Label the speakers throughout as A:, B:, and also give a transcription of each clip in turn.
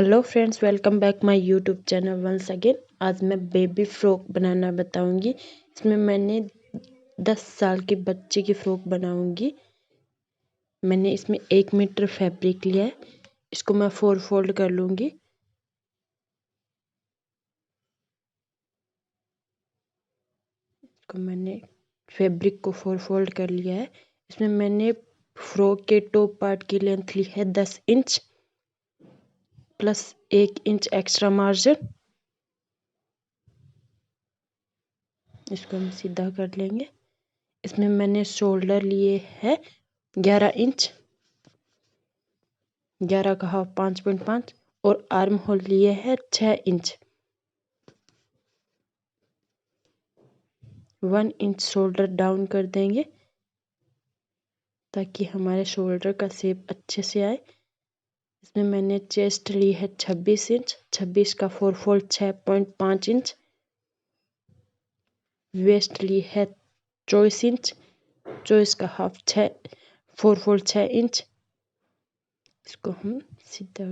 A: Hello friends, welcome back my YouTube channel once again. आज मैं baby frock बनाना बताऊंगी। इसमें मैंने 10 साल के बच्चे की फ्रॉक बनाऊंगी। मैंने इसमें 1 मीटर फैब्रिक लिया है। इसको मैं 4 फोल्ड कर लूंगी। इसको मैंने फैब्रिक को 4 फोल्ड कर लिया है। इसमें मैंने फ्रॉक के टॉप पार्ट की लेंथ ली है 10 inch plus 1 inch extra margin. इसको हम सीधा कर लेंगे। इसमें मैंने शोल्डर लिए है 11 इंच, 11 का हाफ 5.5 और आर्म होल लिए है 6 इंच। 1 इंच शोल्डर डाउन कर देंगे ताकि हमारे शोल्डर का शेप अच्छे से आए। इसमें मैंने चेस्ट ली है 26 इंच, 26 का 4 फोल्ड 6.5 इंच। वेस्ट ली है 24 इंच, 24 का हाफ 4 फोल्ड 6 इंच। इसको हम सीधा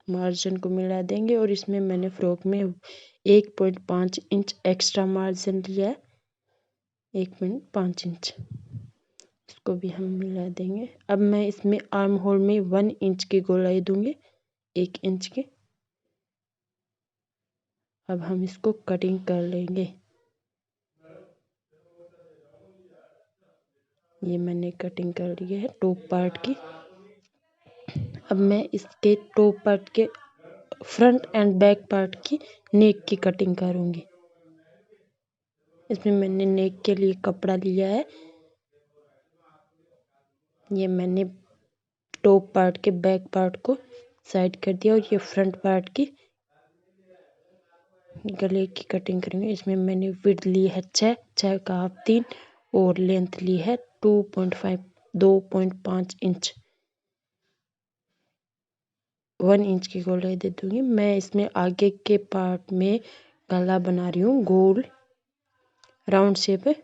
A: मार्जिन को मिला देंगे और इसमें मैंने फ्रॉक में 1.5 इंच एक्स्ट्रा मार्जिन लिया है, 1.5 इंच। इसको भी हम मिला देंगे। अब मैं इसमें आर्म होल में 1 इंच की गोलाई दूंगी, 1 इंच की। अब हम इसको कटिंग कर लेंगे। ये मैंने कटिंग कर ली है टॉप पार्ट की। अब मैं इसके टॉप पार्ट के फ्रंट एंड बैक पार्ट की नेक की कटिंग करूंगी। इसमें मैंने नेक के लिए कपड़ा लिया है। ये मैंने टॉप पार्ट के बैक पार्ट को साइड कर दिया और ये फ्रंट पार्ट की गले की कटिंग करेंगे। इसमें मैंने विड्थ ली है 6 का हाफ 3 और लेंथ ली है 2.5 इंच। 1 इंच की गोलाई दे दूंगी। मैं इसमें आगे के पार्ट में गला बना रही हूँ, गोल राउंड शेप है।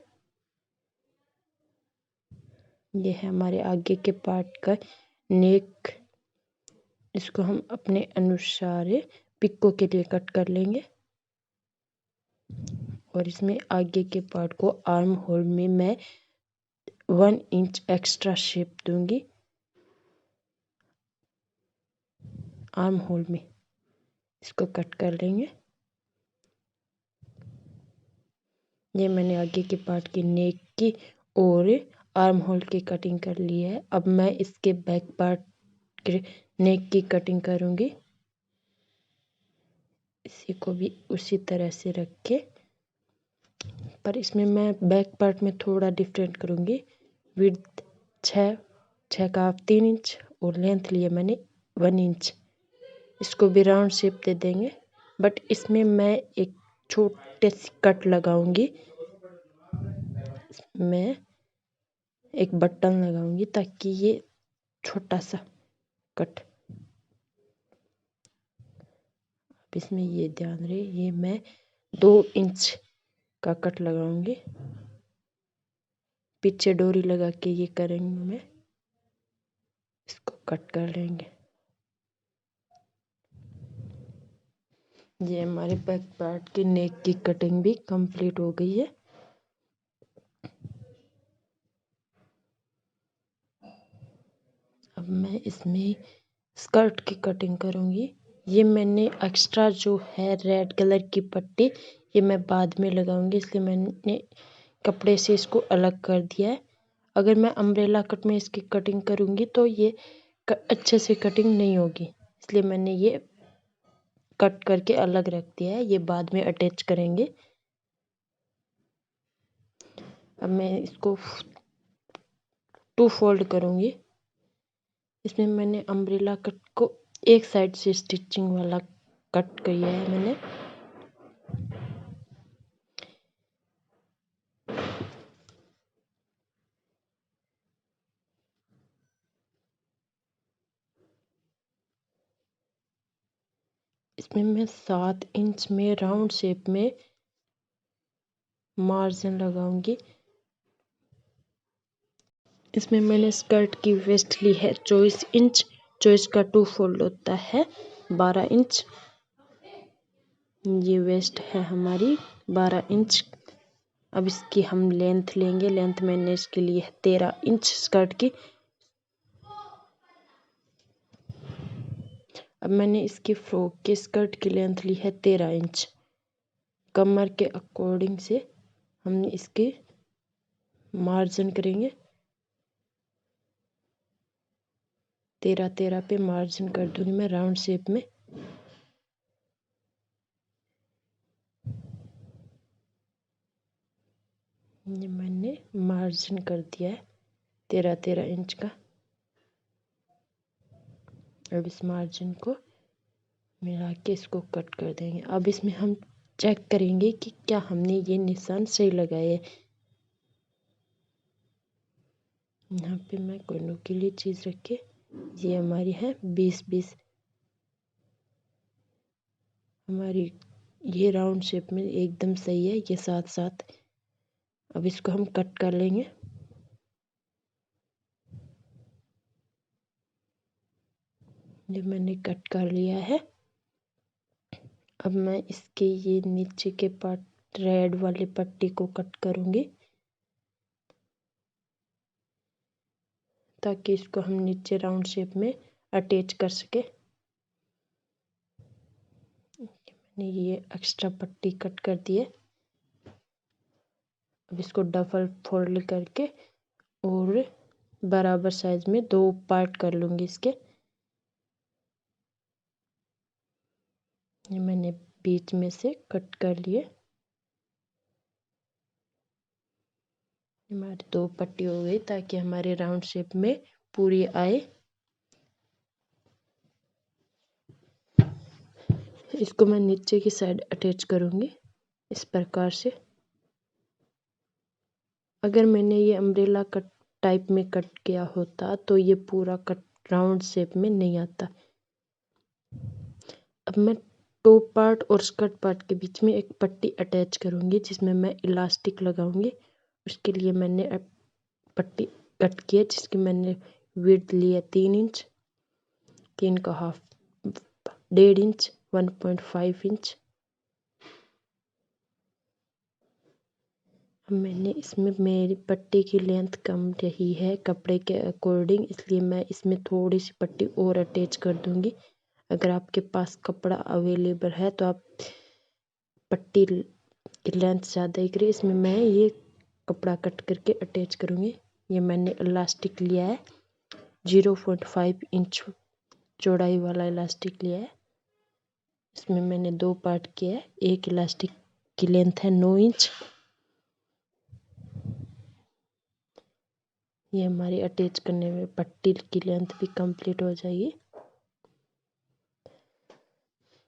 A: ये है हमारे आगे के पार्ट का नेक। इसको हम अपने अनुसार पिको के लिए कट कर लेंगे और इसमें आगे के पार्ट को आर्म होल में मैं 1 इंच एक्स्ट्रा शेप दूंगी। आर्म होल में इसको कट कर लेंगे। ये मैंने आगे के पार्ट की नेक की और आर्म होल की कटिंग कर ली है। अब मैं इसके बैक पार्ट के नेक की कटिंग करूंगी। इसी को भी उसी तरह से रख के, पर इसमें मैं बैक पार्ट में थोड़ा डिफरेंट करूंगी। विड्थ 6 का हाफ 3 इंच और लेंथ लिए मैंने 1 इंच। इसको भी राउंड शेप दे देंगे, बट इसमें मैं एक छोटे सी कट लगाऊंगी। मैं एक बटन लगाऊंगी ताकि ये छोटा सा कट। अब इसमें ये ध्यान रहे, ये मैं 2 इंच का कट लगाऊंगी। पीछे डोरी लगा के ये करेंगे। मैं इसको कट कर लेंगे। ये हमारे बैक पार्ट की नेक की कटिंग भी कंप्लीट हो गई है। अब मैं इसमें स्कर्ट की कटिंग करूंगी। ये मैंने एक्स्ट्रा जो है रेड कलर की पट्टी, ये मैं बाद में लगाऊंगी, इसलिए मैंने कपड़े से इसको अलग कर दिया है। अगर मैं अम्ब्रेला कट में इसकी कटिंग करूंगी तो ये अच्छे से कटिंग नहीं होगी, इसलिए मैंने ये कट करके अलग रख दिया है। ये बाद में अटैच करेंगे। अब मैं इसको 2 फोल्ड करूंगी। इसमें मैंने अम्ब्रेला कट को एक साइड से स्टिचिंग वाला कट किया है मैंने। इसमें मैं 7 इंच में राउंड शेप में मार्जिन लगाऊंगी। इसमें मैंने स्कर्ट की वेस्ट ली है 24 इंच। 24 का 2 फोल्ड होता है 12 इंच। ये वेस्ट है हमारी 12 इंच। अब इसकी हम लेंथ लेंगे। लेंथ मैंने इसके लिए 13 इंच स्कर्ट की। अब मैंने इसकी फ्रॉक के स्कर्ट की लेंथ ली है 13 इंच। कमर के अकॉर्डिंग से हम इसके मार्जिन करेंगे। 13 पे मार्जिन कर दूंगी मैं राउंड शेप में। ये मैंने मार्जिन कर दिया है 13 इंच का। अब इस मार्जिन को मिला के इसको कट कर देंगे। अब इसमें हम चेक करेंगे कि क्या हमने ये निशान सही लगाए। यहाँ पे मैं कोई नुकीली चीज़ रखे। ये हमारी है 20-20। हमारी ये राउंड शेप में एकदम सही है ये 7-7। अब इसको हम कट कर लेंगे। ये मैंने कट कर लिया है। अब मैं इसके ये नीचे के पार्ट रेड वाली पट्टी को कट करूंगी ताकि इसको हम नीचे राउंड शेप में अटैच कर सके। मैंने ये एक्स्ट्रा पट्टी कट कर दी है। अब इसको डबल फोल्ड करके और बराबर साइज में 2 पार्ट कर लूंगी इसके। ये मैंने बीच में से कट कर लिए। हमारी 2 पट्टी हो गई ताकि हमारे राउंड शेप में पूरी आए। इसको मैं नीचे की साइड अटैच करूंगी इस प्रकार से। अगर मैंने ये अम्ब्रेला कट टाइप में कट किया होता तो ये पूरा कट राउंड शेप में नहीं आता। अब मैं टॉप पार्ट और स्कर्ट पार्ट के बीच में एक पट्टी अटैच करूंगी जिसमें मैं इलास्टिक लगाऊंगी। उसके लिए मैंने पट्टी कट की है जिसकी मैंने विड्थ ली है 3 इंच। 3 का हाफ 1.5 इंच 1.5 इंच। अब मैंने इसमें मेरी पट्टी की लेंथ कम रही है कपड़े के अकॉर्डिंग, इसलिए मैं इसमें थोड़ी सी पट्टी और अटैच कर दूंगी। अगर आपके पास कपड़ा अवेलेबल है तो आप पट्टी की लेंथ ज़्यादा ही करिए। इसमें मैं ये कपड़ा कट करके अटैच करूँगी। ये मैंने इलास्टिक लिया है 0.5 इंच चौड़ाई वाला इलास्टिक लिया है। इसमें मैंने 2 पार्ट किया है। एक इलास्टिक की लेंथ है 9 इंच। ये हमारी अटैच करने में पट्टी की लेंथ भी कंप्लीट हो जाएगी।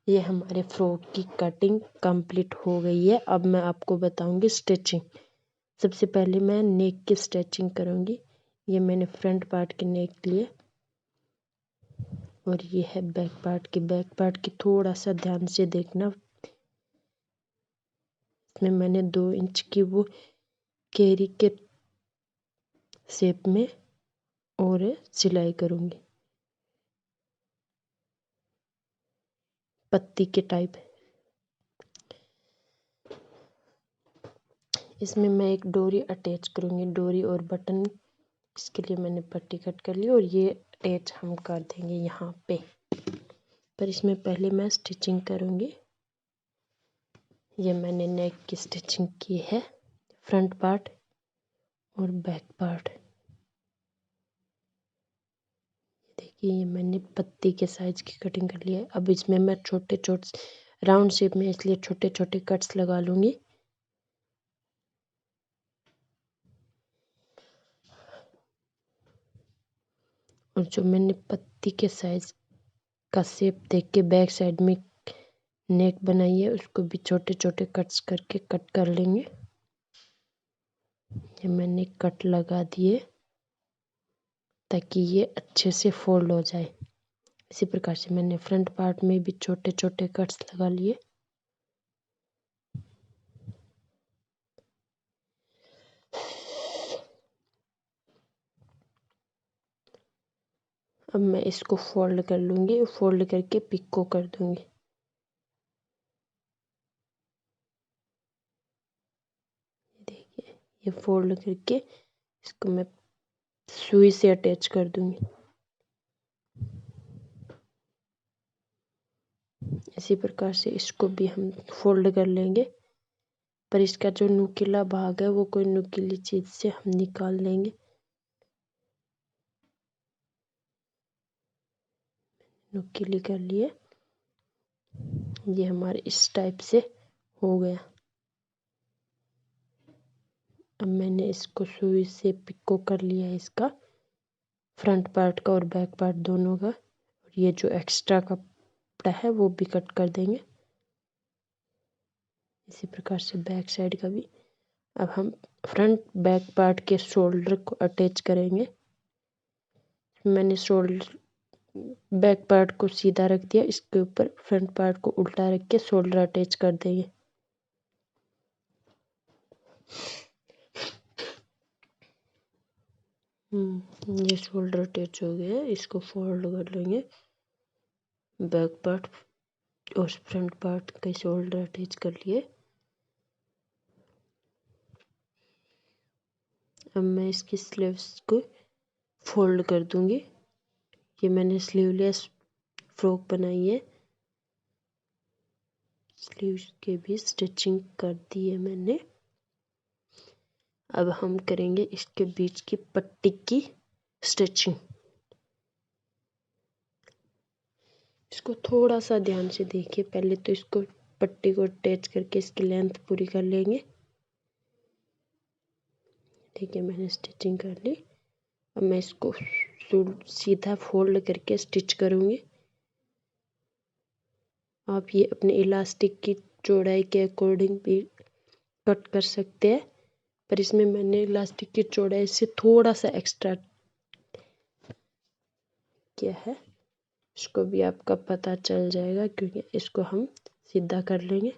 A: ये हमारे फ्रॉक की कटिंग कंप्लीट हो गई है। अब मैं आपको बताऊंगी स्टिचिंग। सबसे पहले मैं नेक की स्टिचिंग करूंगी। ये मैंने फ्रंट पार्ट के नेक लिए और ये है बैक पार्ट की। बैक पार्ट की थोड़ा सा ध्यान से देखना। इसमें मैंने 2 इंच की वो कैरी के शेप में और सिलाई करूंगी पत्ती के टाइप। इसमें मैं एक डोरी अटैच करूंगी, डोरी और बटन। इसके लिए मैंने पट्टी कट कर ली और ये अटैच हम कर देंगे यहाँ पे। पर इसमें पहले मैं स्टिचिंग करूंगी। ये मैंने नेक की स्टिचिंग की है, फ्रंट पार्ट और बैक पार्ट। देखिए ये मैंने पत्ती के साइज की कटिंग कर ली है। अब इसमें मैं छोटे छोटे राउंड शेप में इसलिए छोटे छोटे कट्स लगा लूंगी। और जो मैंने पत्ती के साइज का शेप देख के बैक साइड में नेक बनाई है उसको भी छोटे छोटे कट्स करके कट कर लेंगे। ये मैंने कट लगा दिए ताकि ये अच्छे से फोल्ड हो जाए। इसी प्रकार से मैंने फ्रंट पार्ट में भी छोटे छोटे कट्स लगा लिए। अब मैं इसको फोल्ड कर लूँगी, फोल्ड करके पिको कर दूँगी। देखिए ये फोल्ड करके इसको मैं सुई से अटैच कर दूँगी। इसी प्रकार से इसको भी हम फोल्ड कर लेंगे, पर इसका जो नुकीला भाग है वो कोई नुकीली चीज़ से हम निकाल लेंगे। नुकीली कर लिए, ये हमारे इस टाइप से हो गया। अब मैंने इसको सुई से पिको कर लिया है, इसका फ्रंट पार्ट का और बैक पार्ट दोनों का। और ये जो एक्स्ट्रा कपड़ा है वो भी कट कर देंगे, इसी प्रकार से बैक साइड का भी। अब हम फ्रंट बैक पार्ट के शोल्डर को अटैच करेंगे। मैंने शोल्डर बैक पार्ट को सीधा रख दिया, इसके ऊपर फ्रंट पार्ट को उल्टा रख के शोल्डर अटैच कर देंगे। ये शोल्डर अटैच हो गया है, इसको फोल्ड कर लेंगे। बैक पार्ट और फ्रंट पार्ट का शोल्डर अटैच कर लिए। अब मैं इसकी स्लीव्स को फोल्ड कर दूंगी। ये मैंने स्लीवलेस फ्रॉक बनाई है, स्लीव्स के भी स्टिचिंग कर दी है मैंने। अब हम करेंगे इसके बीच की पट्टी की स्टिचिंग। इसको थोड़ा सा ध्यान से देखिए, पहले तो इसको पट्टी को अटैच करके इसकी लेंथ पूरी कर लेंगे। ठीक है, मैंने स्टिचिंग कर ली। अब मैं इसको सीधा फोल्ड करके स्टिच करूँगी। आप ये अपने इलास्टिक की चौड़ाई के अकॉर्डिंग भी कट कर सकते हैं, पर इसमें मैंने इलास्टिक की चौड़ाई से थोड़ा सा एक्स्ट्रा किया है। इसको भी आपका पता चल जाएगा, क्योंकि इसको हम सीधा कर लेंगे।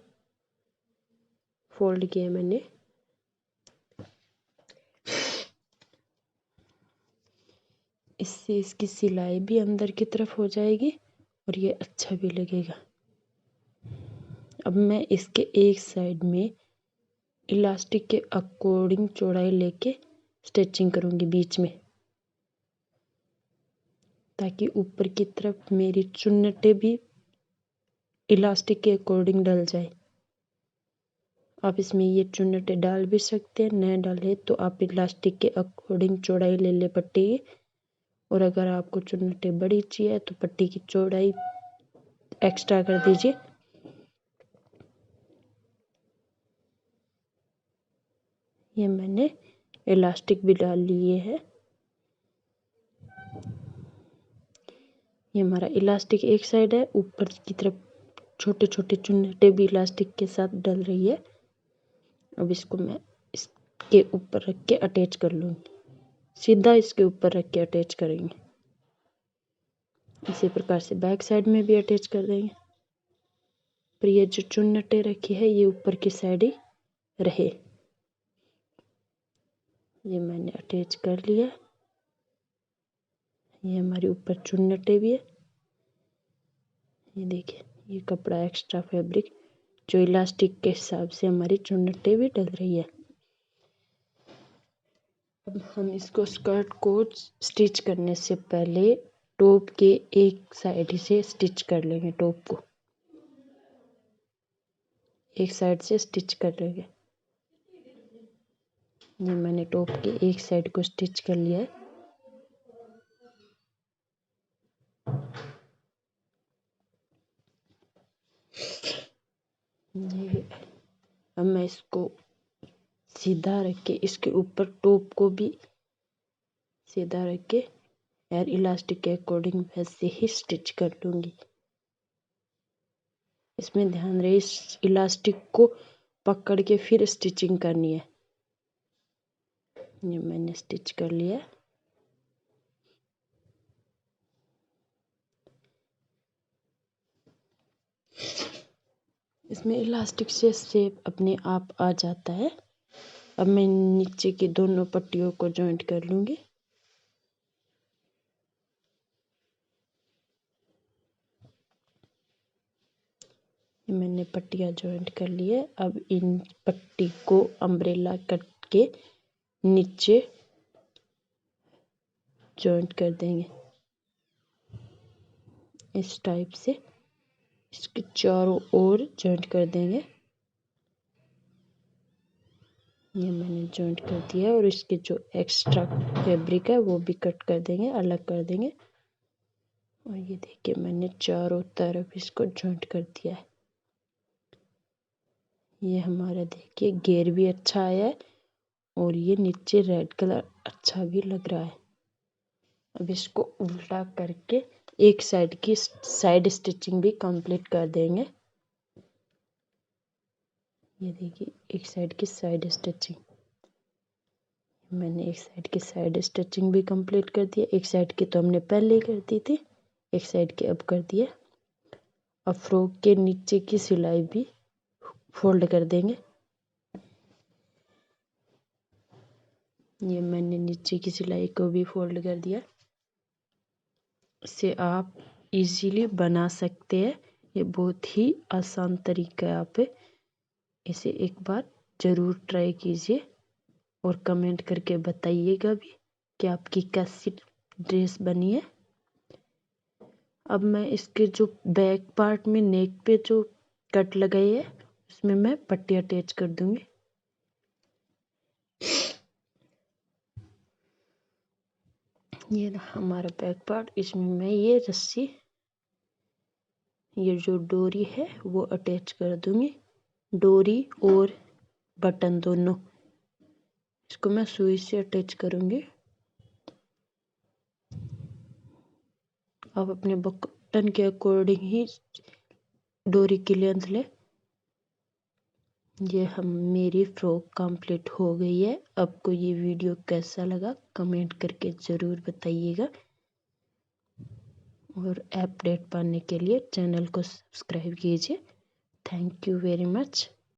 A: फोल्ड किया मैंने। इससे इसकी सिलाई भी अंदर की तरफ हो जाएगी और ये अच्छा भी लगेगा। अब मैं इसके एक साइड में इलास्टिक के अकॉर्डिंग चौड़ाई लेके स्टिचिंग करूँगी बीच में, ताकि ऊपर की तरफ मेरी चुन्नटे भी इलास्टिक के अकॉर्डिंग डल जाए। आप इसमें ये चुन्नटे डाल भी सकते हैं, न डाले तो आप इलास्टिक के अकॉर्डिंग चौड़ाई ले ले पट्टी की। और अगर आपको चुन्नटे बड़ी चाहिए तो पट्टी की चौड़ाई एक्स्ट्रा कर दीजिए। ये मैंने इलास्टिक भी डाल लिए है। ये हमारा इलास्टिक एक साइड है, ऊपर की तरफ छोटे छोटे चुन्नटे भी इलास्टिक के साथ डल रही है। अब इसको मैं इसके ऊपर रख के अटैच कर लूँगी, सीधा इसके ऊपर रख के अटैच करेंगे। इसी प्रकार से बैक साइड में भी अटैच कर देंगे, पर ये जो चुन्नटे रखी है ये ऊपर की साइड ही रहे। ये मैंने अटैच कर लिया। ये हमारे ऊपर चुन्नटे भी है। ये देखिए, ये कपड़ा एक्स्ट्रा फैब्रिक जो इलास्टिक के हिसाब से हमारी चुन्नटे भी डल रही है। अब हम इसको स्कर्ट को स्टिच करने से पहले टॉप के एक साइड से स्टिच कर लेंगे। टॉप को एक साइड से स्टिच कर लेंगे। ये मैंने टॉप के एक साइड को स्टिच कर लिया है। ये अब मैं इसको सीधा रख के इसके ऊपर टॉप को भी सीधा रख के एयर इलास्टिक के अकॉर्डिंग वैसे ही स्टिच कर लूँगी। इसमें ध्यान रहे इस इलास्टिक को पकड़ के फिर स्टिचिंग करनी है। ये मैंने स्टिच कर लिया। इसमें इलास्टिक से शेप अपने आप आ जाता है। अब मैं नीचे की दोनों पट्टियों को जॉइंट कर लूँगी। ये मैंने पट्टियाँ जॉइंट कर ली है। अब इन पट्टी को अम्ब्रेला कट के नीचे जॉइंट कर देंगे इस टाइप से। इसके चारों ओर जॉइंट कर देंगे। ये मैंने जॉइंट कर दिया है और इसके जो एक्स्ट्रा फैब्रिक है वो भी कट कर देंगे, अलग कर देंगे। और ये देखिए मैंने चारों तरफ इसको जॉइंट कर दिया है। ये हमारा देखिए घेर भी अच्छा आया है और ये नीचे रेड कलर अच्छा भी लग रहा है। अब इसको उल्टा करके एक साइड की साइड स्टिचिंग भी कंप्लीट कर देंगे। ये देखिए एक साइड की साइड स्टिचिंग, मैंने एक साइड की साइड स्टिचिंग भी कंप्लीट कर दिया। एक साइड की तो हमने पहले ही कर दी थी, एक साइड की अब कर दिया। अब फ्रॉक के नीचे की सिलाई भी फोल्ड कर देंगे। ये मैंने नीचे की सिलाई को भी फोल्ड कर दिया। इसे आप इजीली बना सकते हैं। ये बहुत ही आसान तरीका है। आप इसे एक बार ज़रूर ट्राई कीजिए और कमेंट करके बताइएगा भी कि आपकी कैसी ड्रेस बनी है। अब मैं इसके जो बैक पार्ट में नेक पे जो कट लगाई है उसमें मैं पट्टी अटैच कर दूंगी। ये रहा हमारा बैक पार्ट। इसमें मैं ये रस्सी, ये जो डोरी है वो अटैच कर दूंगी। डोरी और बटन दोनों, इसको मैं सुई से अटैच करूंगी। आप अपने बटन के अकॉर्डिंग ही डोरी की लेंथ ले। ये हम मेरी फ्रॉक कंप्लीट हो गई है। आपको ये वीडियो कैसा लगा कमेंट करके ज़रूर बताइएगा और अपडेट पाने के लिए चैनल को सब्सक्राइब कीजिए। Thank you very much.